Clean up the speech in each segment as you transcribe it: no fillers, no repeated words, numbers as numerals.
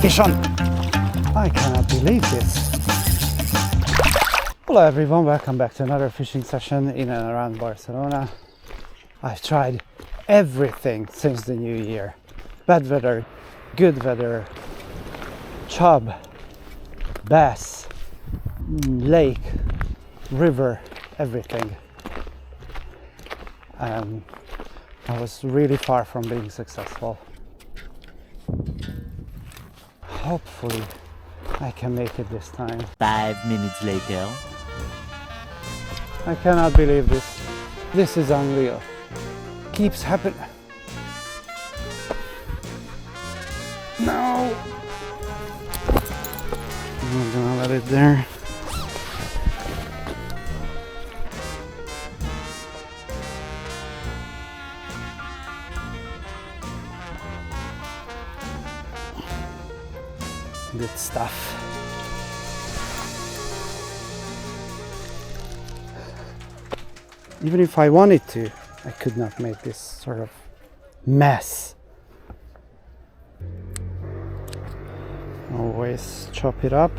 Fish on! I cannot believe this. Hello everyone, welcome back to another fishing session in and around Barcelona. I've tried everything since the new year. Bad weather, good weather, chub, bass, lake, river, everything. I was really far from being successful. Hopefully I can make it this time. 5 minutes later. I cannot believe this. This is unreal. Keeps happening. No! I'm gonna let it there. Good stuff. Even if I wanted to, I could not make this sort of mess. Always chop it up.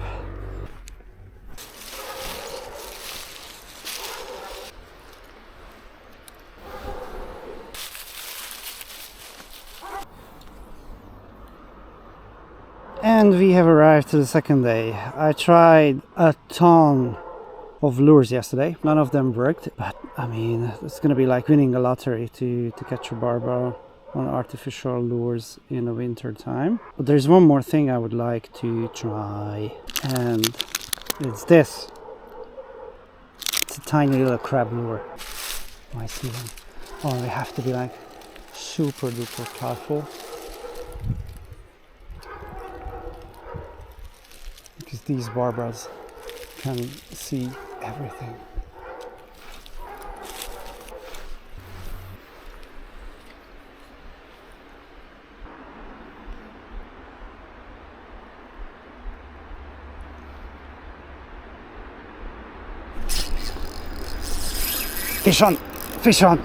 And we have arrived to the second day. I tried a ton of lures yesterday. None of them worked, but I mean, it's gonna be like winning a lottery to catch a barbel on artificial lures in the winter time. But there's one more thing I would like to try, and it's this. It's a tiny little crab lure. I see them. Oh, we have to be like super duper careful, because these barbels can see everything. Fish on! Fish on!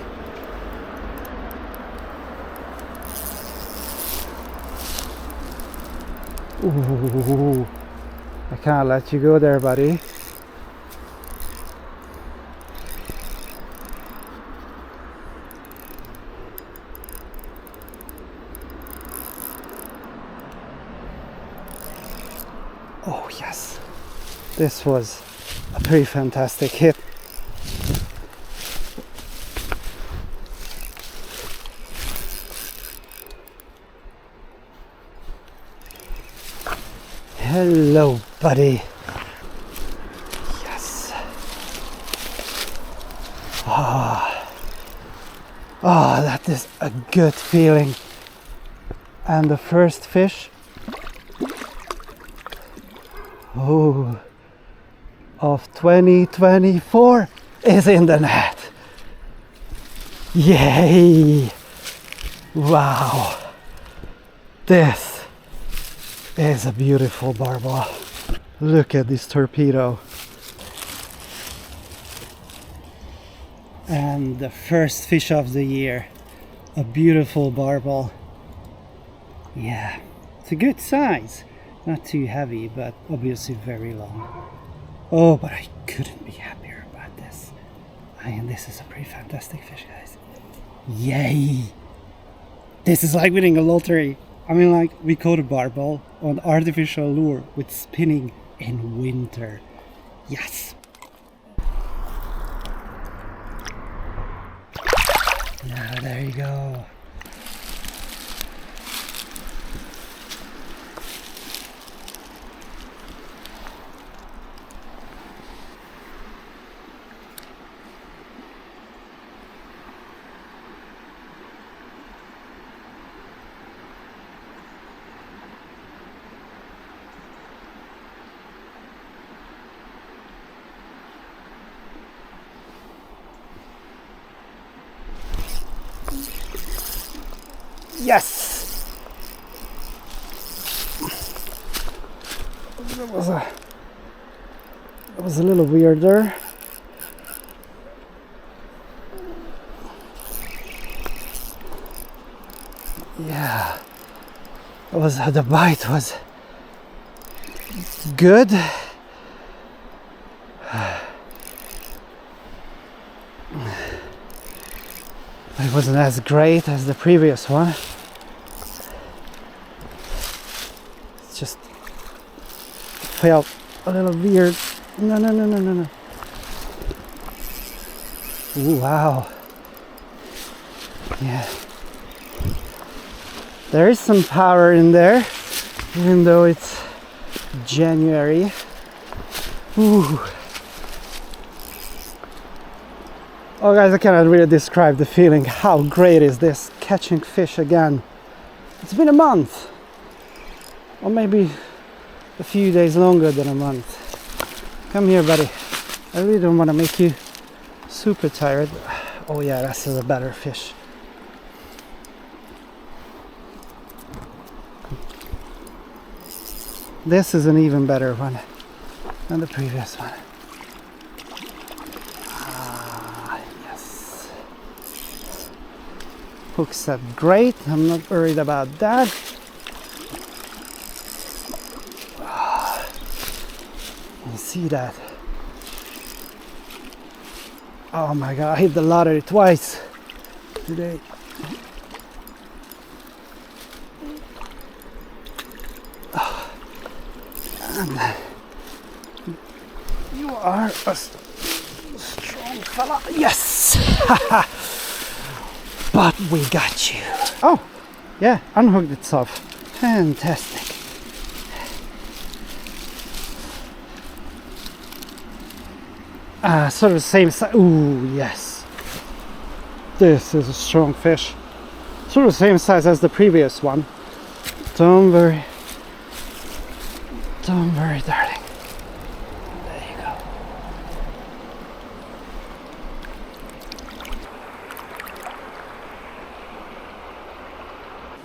Ooh, I can't let you go there, buddy. Oh yes, this was a pretty fantastic hit. Hello, buddy. Yes. Oh, that is a good feeling. And the first fish, of 2024 is in the net. Yay! Wow. This is a beautiful barbel. Look at this torpedo. And the first fish of the year, a beautiful barbel. Yeah, it's a good size. Not too heavy, but obviously very long. Oh, but I couldn't be happier about this. I mean, this is a pretty fantastic fish, guys. Yay! This is like winning a lottery. I mean, like, we caught a barbel on artificial lure with spinning in winter. Yes! Now, there you go. Yes! That was a little weird there. Yeah, the bite was good. It wasn't as great as the previous one. It just felt a little weird. No. Ooh, wow. Yeah. There is some power in there, even though it's January. Ooh. Oh guys, I cannot really describe the feeling. How great is this, catching fish again. It's been a month, or maybe a few days longer than a month. Come here, buddy. I really don't want to make you super tired. Oh yeah, this is a better fish. This is an even better one than the previous one. Hook set great, I'm not worried about that. You see that? Oh my god, I hit the lottery twice today. And you are a strong fella. Yes! But we got you. Oh, yeah, unhooked itself. Fantastic. Sort of the same size. Ooh, yes. This is a strong fish. Sort of the same size as the previous one. Don't worry. Don't worry, darling. There you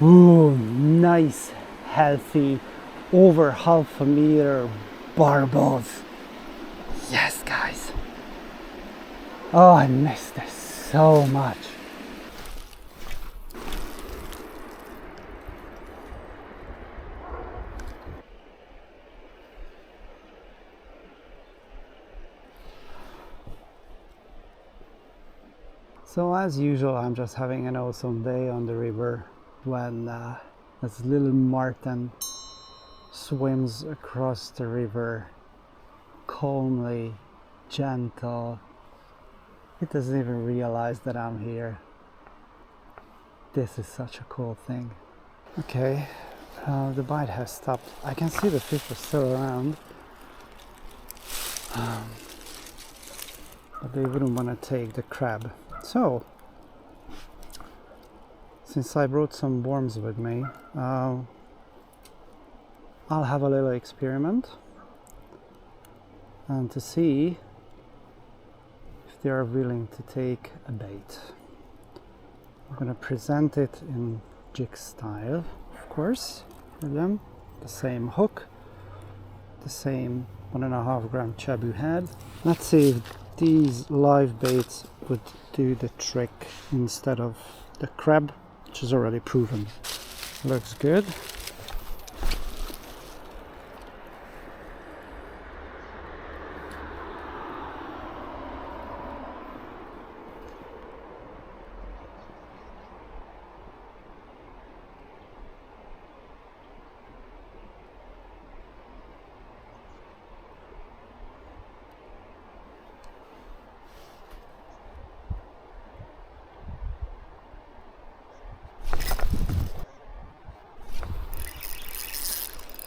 go. Ooh, nice, healthy, over half a meter barbels. Yes, guys. Oh, I missed this so much. So as usual, I'm just having an awesome day on the river when this little marten swims across the river calmly, gentle. It doesn't even realize that I'm here. This is such a cool thing. Okay, the bite has stopped. I can see the fish are still around. But they wouldn't want to take the crab. So, since I brought some worms with me, I'll have a little experiment and to see if they are willing to take a bait. I'm going to present it in jig style, of course, for them. The same hook, the same 1.5 gram chabu head. Let's see if these live baits would do the trick instead of the crab, which is already proven. Looks good.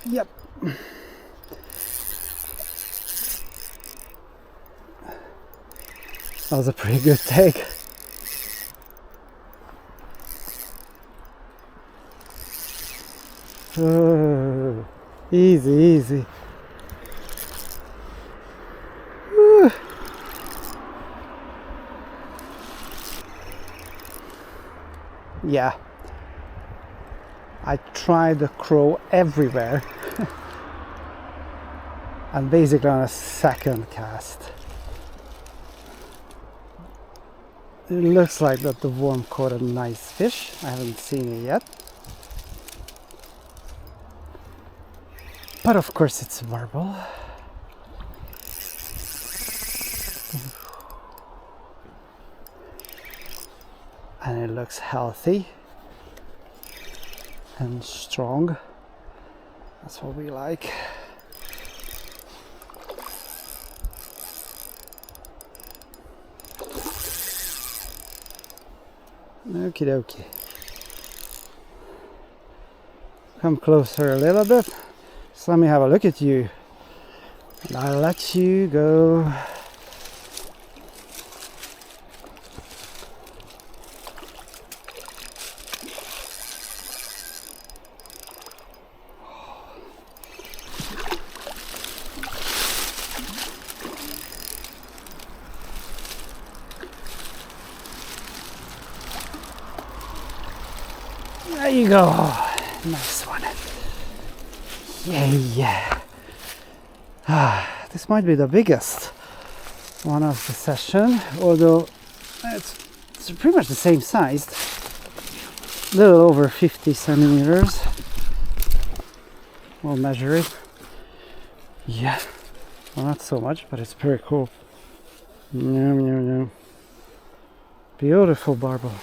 Yep. That was a pretty good take. Oh, easy, easy. Woo. Yeah. I tried the crow everywhere and basically on a second cast. It looks like that the worm caught a nice fish. I haven't seen it yet. But of course it's a barbell. And it looks healthy and strong. That's what we like. Okie dokie. Come closer a little bit. So let me have a look at you. And I'll let you go. There you go. Nice one. Yeah. This might be the biggest one of the session, although it's pretty much the same size. A little over 50 centimeters. We'll measure it. Yeah. Well, not so much, but it's pretty cool. No. Beautiful barbell.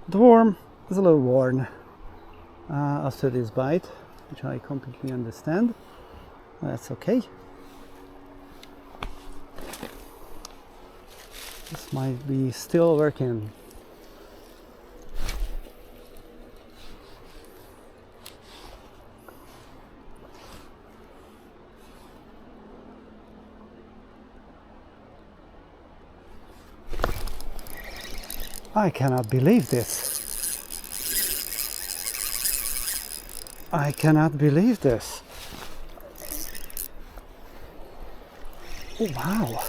The worm is a little worn after this bite, which I completely understand. That's okay. This might be still working. I cannot believe this. I cannot believe this. Oh, wow.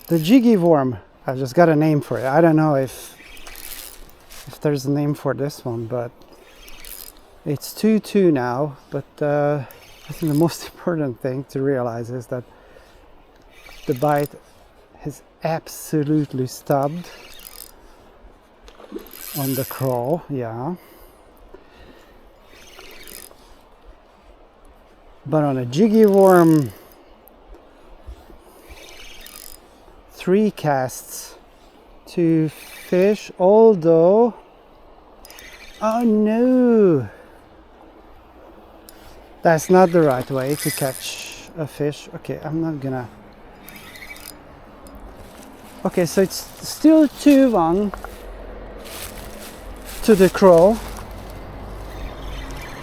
The jiggy worm. I've just got a name for it. I don't know if there's a name for this one, but it's 2-2 now. But I think the most important thing to realize is that the bite has absolutely stubbed on the crawl, yeah. But on a jiggy worm, 3 casts, 2 fish, although, oh no! That's not the right way to catch a fish. Okay, I'm not gonna... Okay, so it's still 2-1 to the crow.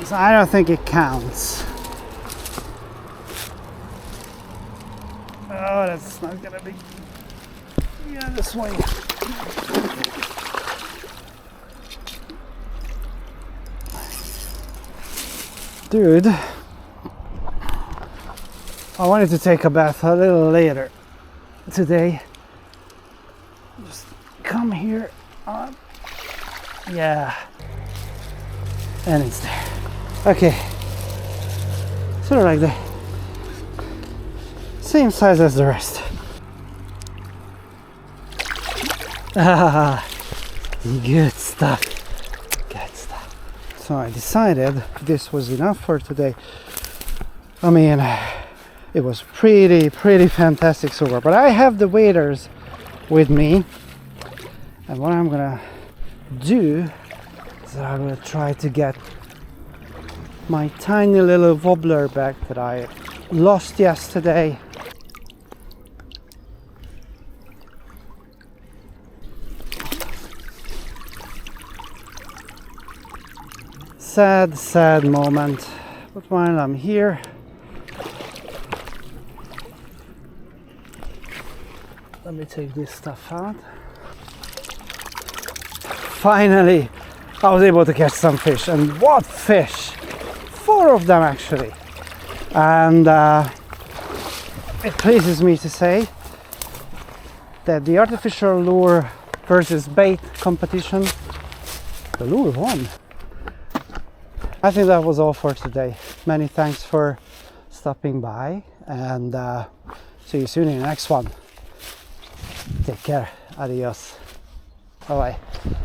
So I don't think it counts. Oh, that's not gonna be... Yeah, this way. Dude, I wanted to take a bath a little later today. Just come here. Yeah. And it's there. Okay. Sort of like the same size as the rest. Good stuff. So I decided this was enough for today. I mean, it was pretty fantastic so far. But I have the waders with me, and what I'm gonna do is I will try to get my tiny little wobbler back that I lost yesterday. Sad moment, but while I'm here, let me take this stuff out. Finally, I was able to catch some fish, and what fish! 4 of them actually, and it pleases me to say that the artificial lure versus bait competition, the lure won. I think that was all for today. Many thanks for stopping by, and see you soon in the next one. Take care. Adios. Bye bye.